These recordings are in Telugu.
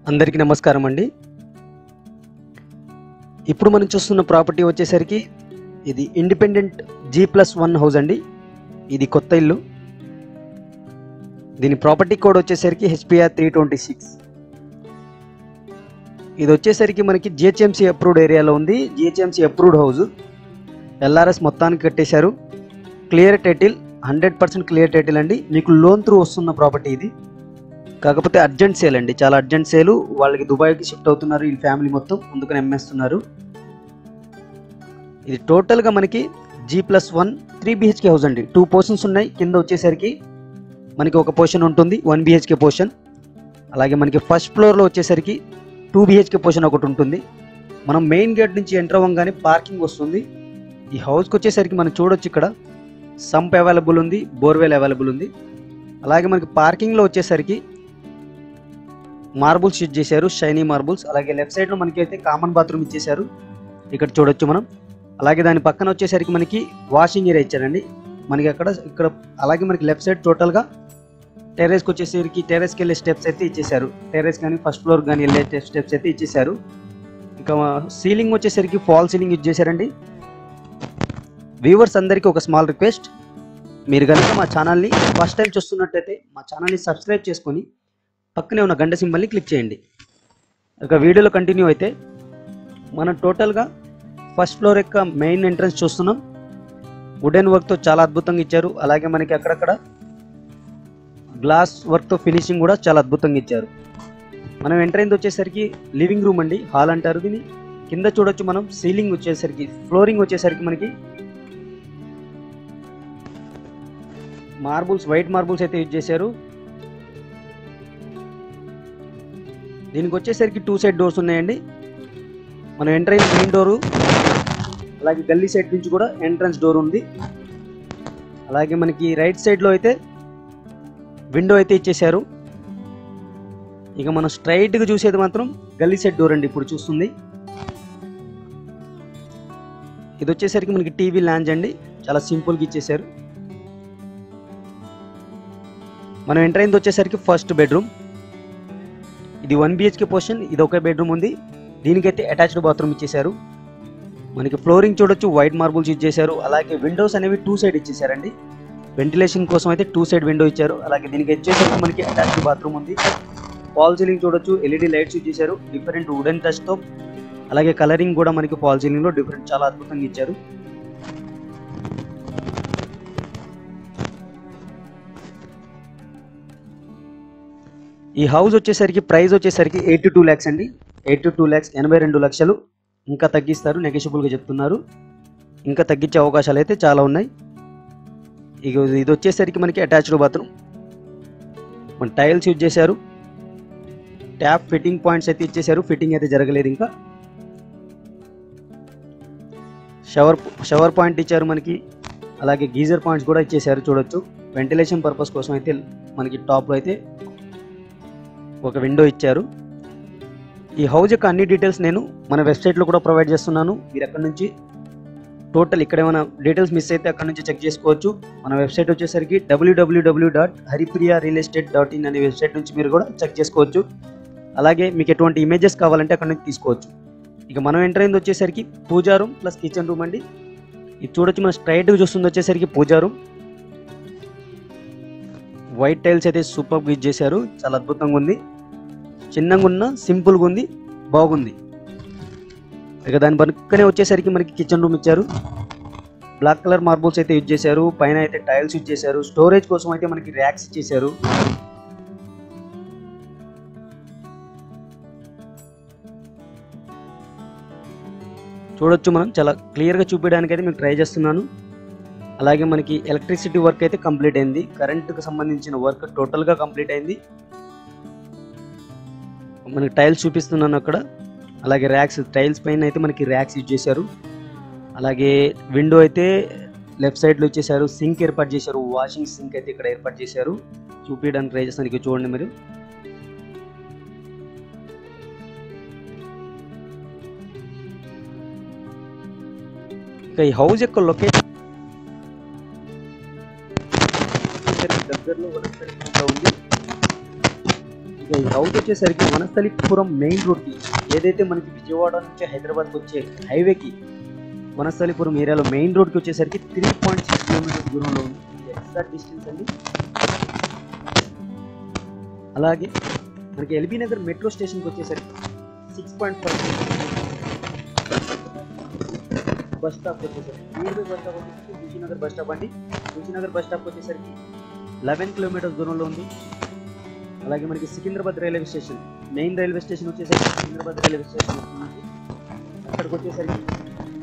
అందరికీ నమస్కారం అండి. ఇప్పుడు మనం చూస్తున్న ప్రాపర్టీ వచ్చేసరికి ఇది ఇండిపెండెంట్ G+1 హౌస్ అండి. ఇది కొత్త ఇల్లు. దీని ప్రాపర్టీ కోడ్ వచ్చేసరికి HPR 326. ఇది వచ్చేసరికి మనకి GHMC అప్రూవ్డ్ ఏరియాలో ఉంది. GHMC approved house. LRS మొత్తానికి కట్టేశారు. క్లియర్ టైటిల్, 100% క్లియర్ టైటిల్ అండి. మీకు లోన్ త్రూ వస్తున్న ప్రాపర్టీ ఇది. కాకపోతే అర్జెంట్ సేల్ అండి, చాలా అర్జెంట్ సేలు. వాళ్ళకి దుబాయ్కి షిఫ్ట్ అవుతున్నారు ఈ ఫ్యామిలీ మొత్తం, అందుకని అమ్మేస్తున్నారు. ఇది టోటల్గా మనకి G+1 3 BHK హౌస్ అండి. 2 పోర్షన్స్ ఉన్నాయి. కింద వచ్చేసరికి మనకి ఒక పోర్షన్ ఉంటుంది, 1 BHK పోర్షన్. అలాగే మనకి ఫస్ట్ ఫ్లోర్లో వచ్చేసరికి 2 BHK పోర్షన్ ఒకటి ఉంటుంది. మనం మెయిన్ గేట్ నుంచి ఎంటర్ అవ్వగానే పార్కింగ్ వస్తుంది. ఈ హౌస్కి వచ్చేసరికి మనం చూడొచ్చు, ఇక్కడ సంప్ అవైలబుల్ ఉంది, బోర్వెల్ అవైలబుల్ ఉంది. అలాగే మనకి పార్కింగ్లో వచ్చేసరికి మార్బుల్స్ యూజ్ చేశారు, షైనీ మార్బుల్స్. అలాగే లెఫ్ట్ సైడ్లో మనకి అయితే కామన్ బాత్రూమ్ ఇచ్చేశారు, ఇక్కడ చూడొచ్చు మనం. అలాగే దాని పక్కన వచ్చేసరికి మనకి వాషింగ్ ఏరియా ఇచ్చారండి మనకి ఇక్కడ. అలాగే మనకి లెఫ్ట్ సైడ్ టోటల్గా టెర్రస్కి వచ్చేసరికి టెర్రస్కి వెళ్ళే స్టెప్స్ అయితే ఇచ్చేశారు. టెర్రస్ కానీ ఫస్ట్ ఫ్లోర్ కానీ వెళ్ళే స్టెప్స్ అయితే ఇచ్చేశారు. ఇంకా సీలింగ్ వచ్చేసరికి ఫాల్ సీలింగ్ యూజ్ చేశారండి. వ్యూవర్స్ అందరికీ ఒక స్మాల్ రిక్వెస్ట్, మీరు కనుక మా ఛానల్ని ఫస్ట్ టైం చూస్తున్నట్టయితే మా ఛానల్ని సబ్స్క్రైబ్ చేసుకొని పక్కనే ఉన్న గంట సింబల్ని క్లిక్ చేయండి. ఇక వీడియోలో కంటిన్యూ అయితే మనం టోటల్గా ఫస్ట్ ఫ్లోర్ యొక్క మెయిన్ ఎంట్రన్స్ చూస్తున్నాం. వుడెన్ వర్క్తో చాలా అద్భుతంగా ఇచ్చారు. అలాగే మనకి అక్కడక్కడ గ్లాస్ వర్క్తో ఫినిషింగ్ కూడా చాలా అద్భుతంగా ఇచ్చారు. మనం ఎంటర్ అయింది వచ్చేసరికి లివింగ్ రూమ్ అండి, హాల్ అంటారు దీన్ని. కింద చూడొచ్చు మనం సీలింగ్ వచ్చేసరికి, ఫ్లోరింగ్ వచ్చేసరికి మనకి మార్బుల్స్, వైట్ మార్బుల్స్ అయితే యూజ్ చేశారు. దీనికి వచ్చేసరికి 2 సైడ్ డోర్స్ ఉన్నాయండి. మనం ఎంటర్ అయిన మెయిన్ డోరు, అలాగే గల్లీ సైడ్ నుంచి కూడా ఎంట్రన్స్ డోర్ ఉంది. అలాగే మనకి రైట్ సైడ్లో అయితే విండో అయితే ఇచ్చేశారు. ఇక మనం స్ట్రైట్గా చూసేది మాత్రం గల్లీ సైడ్ డోర్ అండి ఇప్పుడు చూస్తుంది. ఇది వచ్చేసరికి మనకి టీవీ లాంజ్ అండి, చాలా సింపుల్గా ఇచ్చేశారు. మనం ఎంటర్ అయింది వచ్చేసరికి ఫస్ట్ బెడ్రూమ్. ఇది 1 BHK పోర్షన్. ఇది ఒక బెడ్రూమ్ ఉంది. దీనికైతే అటాచ్డ్ బాత్రూమ్ ఇచ్చేశారు. మనకి ఫ్లోరింగ్ చూడొచ్చు, వైట్ మార్బుల్స్ యూజ్ చేశారు. అలాగే విండోస్ అనేవి 2 సైడ్ ఇచ్చేసారండి. వెంటిలేషన్ కోసం అయితే 2 సైడ్ విండో ఇచ్చారు. అలాగే దీనికి వచ్చేసరికి మనకి అటాచ్డ్ బాత్రూమ్ ఉంది. ఫాల్ సీలింగ్ చూడొచ్చు, LED లైట్స్ యూజ్ చేశారు, డిఫరెంట్ వుడెన్ టచ్తో. అలాగే కలరింగ్ కూడా మనకి ఫాల్ సీలింగ్లో డిఫరెంట్, చాలా అద్భుతంగా ఇచ్చారు. ఈ హౌస్ వచ్చేసరికి ప్రైస్ వచ్చేసరికి 82 lakhs అండి. 82 lakhs, 82 లక్షలు. ఇంకా తగ్గిస్తారు, నెగోషియబుల్గా చెప్తున్నారు. ఇంకా తగ్గించే అవకాశాలు అయితే చాలా ఉన్నాయి. ఇక ఇది వచ్చేసరికి మనకి అటాచ్డ్ బాత్రూమ్, మన టైల్స్ యూజ్ చేశారు. ట్యాప్ ఫిట్టింగ్ పాయింట్స్ అయితే ఇచ్చేశారు, ఫిట్టింగ్ అయితే జరగలేదు ఇంకా. షవర్ పాయింట్ ఇచ్చారు మనకి. అలాగే గీజర్ పాయింట్స్ కూడా ఇచ్చేశారు, చూడొచ్చు. వెంటిలేషన్ పర్పస్ కోసం అయితే మనకి టాప్లో అయితే ఒక విండో ఇచ్చారు. ఈ హౌస్ యొక్క అన్ని డీటెయిల్స్ నేను మన వెబ్సైట్లో కూడా ప్రొవైడ్ చేస్తున్నాను. మీరు అక్కడ నుంచి టోటల్ ఇక్కడ ఏమైనా డీటెయిల్స్ మిస్ అయితే అక్కడ నుంచి చెక్ చేసుకోవచ్చు. మన వెబ్సైట్ వచ్చేసరికి www.haripriyarealestate.in అనే వెబ్సైట్ నుంచి మీరు కూడా చెక్ చేసుకోవచ్చు. అలాగే మీకు ఎటువంటి ఇమేజెస్ కావాలంటే అక్కడ నుంచి తీసుకోవచ్చు. ఇక మనం ఎంటర్ అయింది వచ్చేసరికి పూజా రూమ్ ప్లస్ కిచెన్ రూమ్ అండి. ఇది చూడొచ్చు, మనం స్ట్రైట్గా చూస్తుంది వచ్చేసరికి పూజా రూమ్. వైట్ టైల్స్ అయితే సూపర్గా యూజ్ చేశారు, చాలా అద్భుతంగా ఉంది. చిన్నగా ఉన్న, సింపుల్గా ఉంది, బాగుంది. ఇక దాని పక్కనే వచ్చేసరికి మనకి కిచెన్ రూమ్ ఇచ్చారు. బ్లాక్ కలర్ మార్బుల్స్ అయితే యూజ్ చేశారు. పైన అయితే టైల్స్ యూజ్ చేశారు. స్టోరేజ్ కోసం అయితే మనకి ర్యాక్స్ ఇచ్చేశారు. చూడొచ్చు, మనం చాలా క్లియర్గా చూపించడానికి అయితే మీకు ట్రై చేస్తున్నాను. అలాగే మనకి ఎలక్ట్రిసిటీ వర్క్ అయితే కంప్లీట్ అయింది. కరెంటుకు సంబంధించిన వర్క్ టోటల్గా కంప్లీట్ అయింది. మనకి టైల్స్ చూపిస్తున్నాను అక్కడ. అలాగే ర్యాక్స్, టైల్స్ పైన అయితే మనకి ర్యాక్స్ యూజ్ చేశారు. అలాగే విండో అయితే లెఫ్ట్ సైడ్లో ఇచ్చేసారు. సింక్ ఏర్పాటు చేశారు, వాషింగ్ సింక్ అయితే ఇక్కడ ఏర్పాటు చేశారు. చూపించడానికి ట్రై చేస్తాను, ఇక చూడండి మీరు. ఇక ఈ హౌస్ యొక్క లొకేషన్ దగ్గరలో వనస్థలిపురంలో ఉంది. ఇక ఈ హౌస్ వచ్చేసరికి వనస్థలిపురం మెయిన్ రోడ్కి, ఏదైతే మనకి విజయవాడ నుంచి హైదరాబాద్కి వచ్చే హైవేకి వనస్థలిపురం ఏరియాలో మెయిన్ రోడ్కి వచ్చేసరికి 3.6 కిలోమీటర్స్ దూరంలో ఉంది. ఎగ్జాక్ట్ డిస్టెన్స్ అండి. అలాగే మనకి ఎల్బీ నగర్ మెట్రో స్టేషన్కి వచ్చేసరికి 6.5 బస్ స్టాప్ వచ్చేసరికి నియర్ బై బస్ స్టాప్ వచ్చేసరికి ఋషినగర్ బస్ స్టాప్ అండి. ఋషినగర్ బస్ స్టాప్ వచ్చేసరికి 11 కిలోమీటర్స్ దూరంలో ఉంది. అలాగే మనకి Secunderabad railway station, main railway station వచ్చేసరికి సికింద్రాబాద్ రైల్వే స్టేషన్ వస్తుంది. అక్కడికి వచ్చేసరికి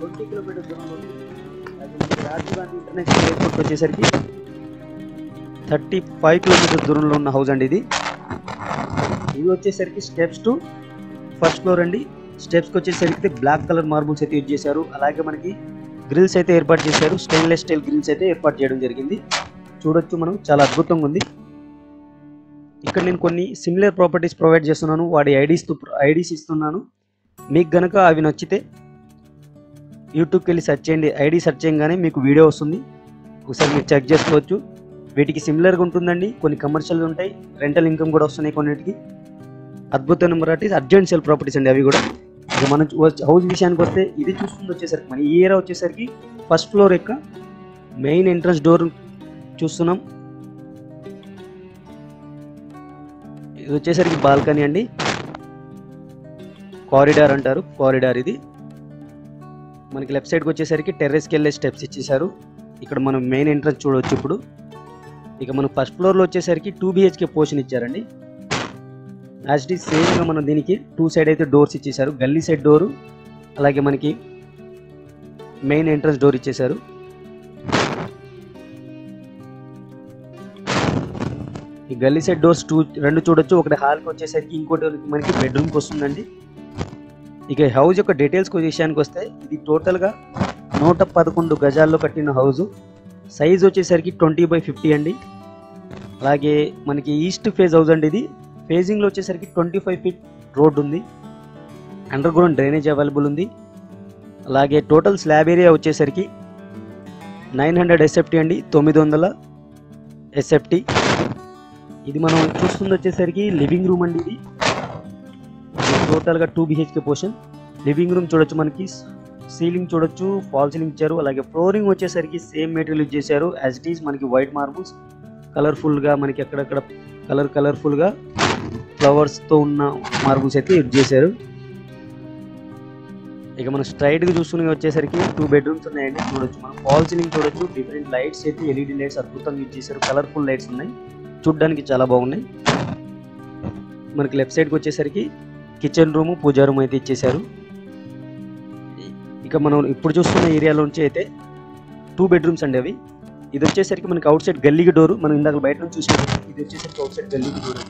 20 కిలోమీటర్స్ దూరంలో ఉంది. అలాగే మనకి రాజీవ్ గాంధీ ఇంటర్నేషనల్ ఎయిర్పోర్ట్ వచ్చేసరికి 35 కిలోమీటర్స్ దూరంలో ఉన్న హౌస్ అండి ఇది. ఇది వచ్చేసరికి స్టెప్స్ టు ఫస్ట్ ఫ్లోర్ అండి. స్టెప్స్కి వచ్చేసరికి బ్లాక్ కలర్ మార్బుల్స్ అయితే యూజ్ చేశారు. అలాగే మనకి గ్రిల్స్ అయితే ఏర్పాటు చేశారు. స్టెయిన్లెస్ స్టీల్ గ్రిల్స్ అయితే ఏర్పాటు చేయడం జరిగింది. చూడొచ్చు మనం, చాలా అద్భుతంగా ఉంది. ఇక్కడ నేను కొన్ని సిమిలర్ ప్రాపర్టీస్ ప్రొవైడ్ చేస్తున్నాను, వాడి ఐడీస్ ఇస్తున్నాను. మీకు గనక అవి నచ్చితే యూట్యూబ్కి వెళ్ళి సెర్చ్ చేయండి. ఐడి సెర్చ్ చేయగానే మీకు వీడియో వస్తుంది, ఒకసారి మీరు చెక్ చేసుకోవచ్చు. వీటికి సిమిలర్గా ఉంటుందండి. కొన్ని కమర్షియల్ ఉంటాయి, రెంటల్ ఇన్కమ్ కూడా వస్తున్నాయి కొన్నిటికి. అద్భుతమైన ప్రాపర్టీస్, అర్జెంట్ సేల్ ప్రాపర్టీస్ అండి అవి కూడా. ఇక మనం హౌస్ విషయానికి వస్తే, ఇది చూస్తుంది వచ్చేసరికి మన ఈ ఏరియా వచ్చేసరికి ఫస్ట్ ఫ్లోర్ యొక్క మెయిన్ ఎంట్రన్స్ డోర్ చూస్తున్నాం. ఇది వచ్చేసరికి బాల్కనీ అండి, కారిడార్ అంటారు, కారిడార్ ఇది. మనకి లెఫ్ట్ సైడ్కి వచ్చేసరికి టెర్రస్కి వెళ్ళే స్టెప్స్ ఇచ్చేసారు. ఇక్కడ మనం మెయిన్ ఎంట్రన్స్ చూడవచ్చు ఇప్పుడు. ఇక మనం ఫస్ట్ ఫ్లోర్లో వచ్చేసరికి 2 BHK పోర్షన్ ఇచ్చారండి. యాజ్ ఇట్ ఈస్ సేమ్గా మనం దీనికి 2 సైడ్ అయితే డోర్స్ ఇచ్చేసారు. గల్లీ సైడ్ డోరు, అలాగే మనకి మెయిన్ ఎంట్రన్స్ డోర్ ఇచ్చేసారు. ఈ గల్లీ సైడ్ డోర్స్ 2 చూడొచ్చు. ఒకటి హాల్కి వచ్చేసరికి, ఇంకోటి మనకి బెడ్రూమ్కి వస్తుందండి. ఇక హౌస్ యొక్క డీటెయిల్స్ విషయానికి వస్తే, ఇది టోటల్గా 111 గజాల్లో కట్టిన హౌస్. సైజ్ వచ్చేసరికి 20/50 అండి. అలాగే మనకి ఈస్ట్ ఫేజ్ హౌస్ అండి ఇది. ఫేజింగ్లో వచ్చేసరికి 25 ఫీట్ రోడ్ ఉంది. అండర్ గ్రౌండ్ డ్రైనేజ్ అవైలబుల్ ఉంది. అలాగే టోటల్ స్లాబ్ ఏరియా వచ్చేసరికి 900 SFT అండి, 900 SFT. ఇది మనం చూస్తుంది వచ్చేసరికి లివింగ్ రూమ్ అండి. ఇది టోటల్గా 2 BHK పోర్షన్. లివింగ్ రూమ్ చూడొచ్చు, మనకి సీలింగ్ చూడొచ్చు, ఫాల్ సీలింగ్ ఇచ్చారు. అలాగే ఫ్లోరింగ్ వచ్చేసరికి సేమ్ మెటీరియల్ యూజ్ చేశారు యాజ్ ఇట్ ఈస్. మనకి వైట్ మార్బుల్స్ కలర్ఫుల్గా, మనకి అక్కడక్కడ కలర్ఫుల్గా ఫ్లవర్స్తో ఉన్న మార్బుల్స్ అయితే యూజ్ చేశారు. ఇక మనం స్ట్రైట్గా చూసుకుని వచ్చేసరికి 2 బెడ్రూమ్స్ ఉన్నాయండి. చూడొచ్చు మనం, ఫాల్ సీలింగ్ చూడొచ్చు, డిఫరెంట్ లైట్స్ అయితే LED లైట్స్ అద్భుతంగా యూజ్ చేశారు. కలర్ఫుల్ లైట్స్ ఉన్నాయి, చూడ్డానికి చాలా బాగున్నాయి. మనకి లెఫ్ట్ సైడ్కి వచ్చేసరికి కిచెన్ రూము, పూజా రూమ్ అయితే ఇచ్చేసారు. ఇక మనం ఇప్పుడు చూస్తున్న ఏరియాలో నుంచి అయితే 2 బెడ్రూమ్స్ అండి అవి. ఇది వచ్చేసరికి మనకి అవుట్ సైడ్ గల్లీకి డోరు. మనం ఇందాక బయట నుంచి చూసినట్టు ఇది వచ్చేసరికి అవుట్ సైడ్ గల్లీకి డోర్.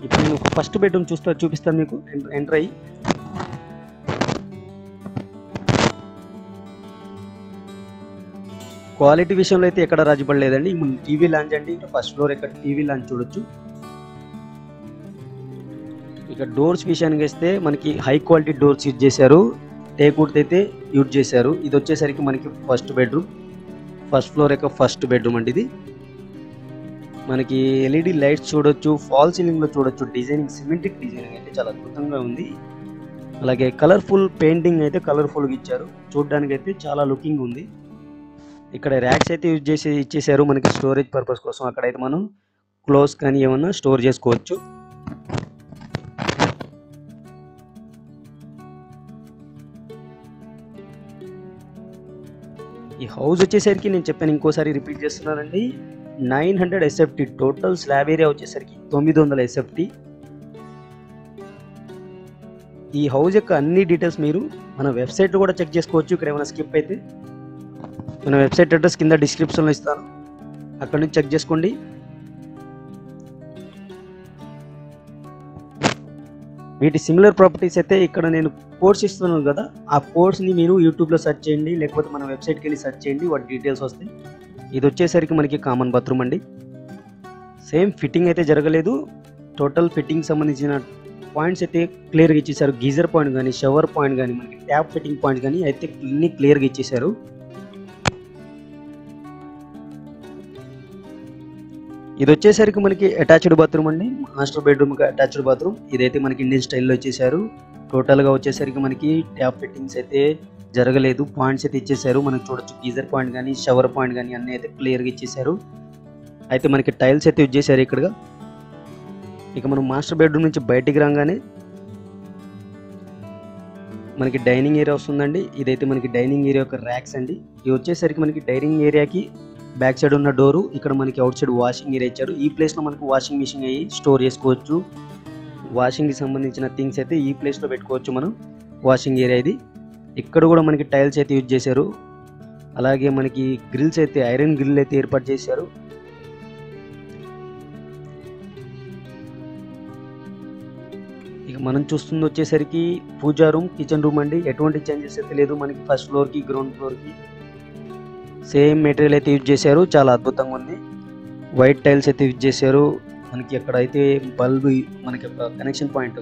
ఇప్పుడు నేను ఒక ఫస్ట్ బెడ్రూమ్ చూపిస్తాను మీకు. ఎంటర్ అయ్యి క్వాలిటీ విషయంలో అయితే ఎక్కడ రాజీపడలేదండి. టీవీ లాంచ్ అండి, ఫస్ట్ ఫ్లోర్ ఎక్కడ టీవీ లాంచ్ చూడొచ్చు. ఇక డోర్స్ విషయానికి వస్తే మనకి హై క్వాలిటీ డోర్స్ యూజ్ చేశారు, టేక్వుడ్ అయితే యూజ్ చేశారు. ఇది వచ్చేసరికి మనకి ఫస్ట్ బెడ్రూమ్, ఫస్ట్ ఫ్లోర్ యొక్క ఫస్ట్ బెడ్రూమ్ అండి ఇది. మనకి LED లైట్స్ చూడొచ్చు, ఫాల్ సీలింగ్లో చూడొచ్చు. డిజైనింగ్, సిమెట్రిక్ డిజైనింగ్ అయితే చాలా అద్భుతంగా ఉంది. అలాగే కలర్ఫుల్ పెయింటింగ్ అయితే కలర్ఫుల్గా ఇచ్చారు, చూడడానికి అయితే చాలా లుకింగ్ ఉంది. ఇక్కడ ర్యాక్స్ అయితే యూజ్ చేసి ఇచ్చేసారు మనకి స్టోరేజ్ పర్పస్ కోసం. అక్కడైతే మనం క్లోత్స్ కానీ ఏమన్నా స్టోర్ చేసుకోవచ్చు. ఈ హౌస్ వచ్చేసరికి నేను చెప్పాను, ఇంకోసారి రిపీట్ చేస్తున్నానండి, 900 SFT. టోటల్ స్లాబ్ ఏరియా వచ్చేసరికి 900 SFT. ఈ హౌస్ యొక్క అన్ని డీటెయిల్స్ మీరు మన వెబ్సైట్లో కూడా చెక్ చేసుకోవచ్చు. ఇక్కడ ఏమైనా స్కిప్ అయితే మన వెబ్సైట్ అడ్రస్ కింద డిస్క్రిప్షన్లో ఇస్తాను, అక్కడ నుంచి చెక్ చేసుకోండి. వీటి సిమిలర్ ప్రాపర్టీస్ అయితే ఇక్కడ నేను కోడ్స్ ఇస్తున్నాను కదా, ఆ కోడ్స్ని మీరు యూట్యూబ్లో సెర్చ్ చేయండి, లేకపోతే మన వెబ్సైట్కి వెళ్ళి సెర్చ్ చేయండి, వాటి డీటెయిల్స్ వస్తాయి. ఇది వచ్చేసరికి మనకి కామన్ బాత్రూమ్ అండి. సేమ్ ఫిట్టింగ్ అయితే జరగలేదు. టోటల్ ఫిట్టింగ్ సంబంధించిన పాయింట్స్ అయితే క్లియర్గా ఇచ్చేసారు. గీజర్ పాయింట్ కానీ, షవర్ పాయింట్ కానీ, మనకి ట్యాప్ ఫిట్టింగ్ పాయింట్ కానీ అయితే అన్ని క్లియర్గా ఇచ్చేసారు. ఇది వచ్చేసరికి మనకి అటాచ్డ్ బాత్రూమ్ అండి, మాస్టర్ బెడ్రూమ్ అటాచ్డ్ బాత్రూమ్. ఇదైతే మనకి ఇండియన్ స్టైల్లో ఇచ్చేసారు. టోటల్గా వచ్చేసరికి మనకి ట్యాప్ ఫిట్టింగ్స్ అయితే జరగలేదు, పాయింట్స్ అయితే ఇచ్చేసారు. మనకు చూడొచ్చు గీజర్ పాయింట్ కానీ షవర్ పాయింట్ కానీ అన్నీ అయితే క్లియర్గా ఇచ్చేసారు. అయితే మనకి టైల్స్ అయితే యూజ్ చేశారు ఇక్కడ. ఇక మనం మాస్టర్ బెడ్రూమ్ నుంచి బయటికి రాగానే మనకి డైనింగ్ ఏరియా వస్తుందండి. ఇదైతే మనకి డైనింగ్ ఏరియా యొక్క ర్యాక్స్ అండి. ఇది వచ్చేసరికి మనకి డైనింగ్ ఏరియాకి బ్యాక్ సైడ్ ఉన్న డోరు, ఇక్కడ మనకి అవుట్ సైడ్ వాషింగ్ ఏరియా ఇచ్చారు. ఈ ప్లేస్లో మనకి వాషింగ్ మిషన్ అయ్యి స్టోర్ చేసుకోవచ్చు. వాషింగ్కి సంబంధించిన థింగ్స్ అయితే ఈ ప్లేస్లో పెట్టుకోవచ్చు మనం. వాషింగ్ ఏరియా ఇది. ఇక్కడ కూడా మనకి టైల్స్ అయితే యూజ్ చేశారు. అలాగే మనకి గ్రిల్స్ అయితే ఐరన్ గ్రిల్ అయితే ఏర్పాటు చేశారు. ఇక మనం చూస్తుంది వచ్చేసరికి పూజా రూమ్, కిచెన్ రూమ్ అండి. ఎటువంటి చేంజెస్ అయితే లేదు మనకి. ఫస్ట్ ఫ్లోర్కి గ్రౌండ్ ఫ్లోర్కి సేమ్ మెటీరియల్ అయితే యూజ్ చేశారు. చాలా అద్భుతంగా ఉంది. వైట్ టైల్స్ అయితే యూజ్ చేశారు. మనకి అక్కడ అయితే బల్బ్, మనకి ఒక కనెక్షన్ పాయింట్,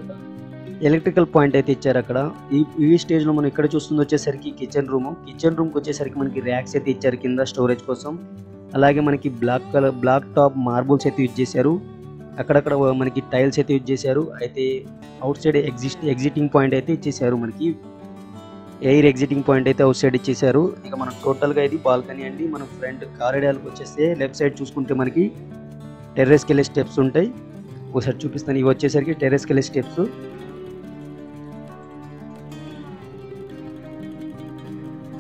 ఎలక్ట్రికల్ పాయింట్ అయితే ఇచ్చారు అక్కడ. ఈ స్టేజ్లో మనం ఇక్కడ చూస్తుంది వచ్చేసరికి కిచెన్ రూమ్కి వచ్చేసరికి మనకి ర్యాక్స్ అయితే ఇచ్చారు కింద స్టోరేజ్ కోసం. అలాగే మనకి బ్లాక్ టాప్ మార్బుల్స్ అయితే యూజ్ చేశారు. అక్కడక్కడ మనకి టైల్స్ అయితే యూజ్ చేశారు. అయితే అవుట్ సైడ్ ఎగ్జిటింగ్ పాయింట్ అయితే ఇచ్చేసారు. మనకి ఎయిర్ ఎగ్జిటింగ్ పాయింట్ అయితే అవుట్ సైడ్ ఇచ్చేసారు. ఇక మనం టోటల్గా ఇది బాల్కనీ అండి. మనం ఫ్రంట్ కారిడార్కి వచ్చేస్తే లెఫ్ట్ సైడ్ చూసుకుంటే మనకి టెర్రస్కి వెళ్ళే స్టెప్స్ ఉంటాయి. ఒకసారి చూపిస్తాను. ఇవి వచ్చేసరికి టెర్రస్కి వెళ్ళే స్టెప్స్.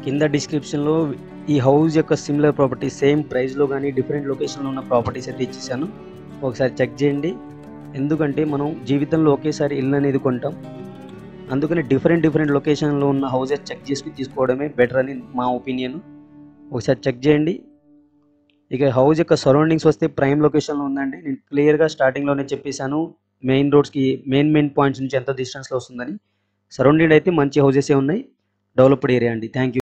కింద డిస్క్రిప్షన్లో ఈ హౌస్ యొక్క సిమిలర్ ప్రాపర్టీస్ సేమ్ ప్రైస్లో కానీ డిఫరెంట్ లొకేషన్లో ఉన్న ప్రాపర్టీస్ అయితే ఇచ్చేసాను. ఒకసారి చెక్ చేయండి. ఎందుకంటే మనం జీవితంలో ఒకేసారి ఇల్లు అనేది కొంటాం. అందుకని డిఫరెంట్ లొకేషన్లో ఉన్న హౌసెస్ చెక్ చేసుకుని తీసుకోవడమే బెటర్ అని మా ఒపీనియన్. ఒకసారి చెక్ చేయండి. ఇక హౌస్ యొక్క సరౌండింగ్స్ వస్తే ప్రైమ్ లొకేషన్లో ఉందండి. నేను క్లియర్గా స్టార్టింగ్లోనే చెప్పేశాను మెయిన్ రోడ్స్కి మెయిన్ పాయింట్స్ నుంచి ఎంత డిస్టెన్స్లో వస్తుందని. సరౌండింగ్ అయితే మంచి హౌసెసే ఉన్నాయి. డెవలప్డ్ ఏరియా అండి. Thank you.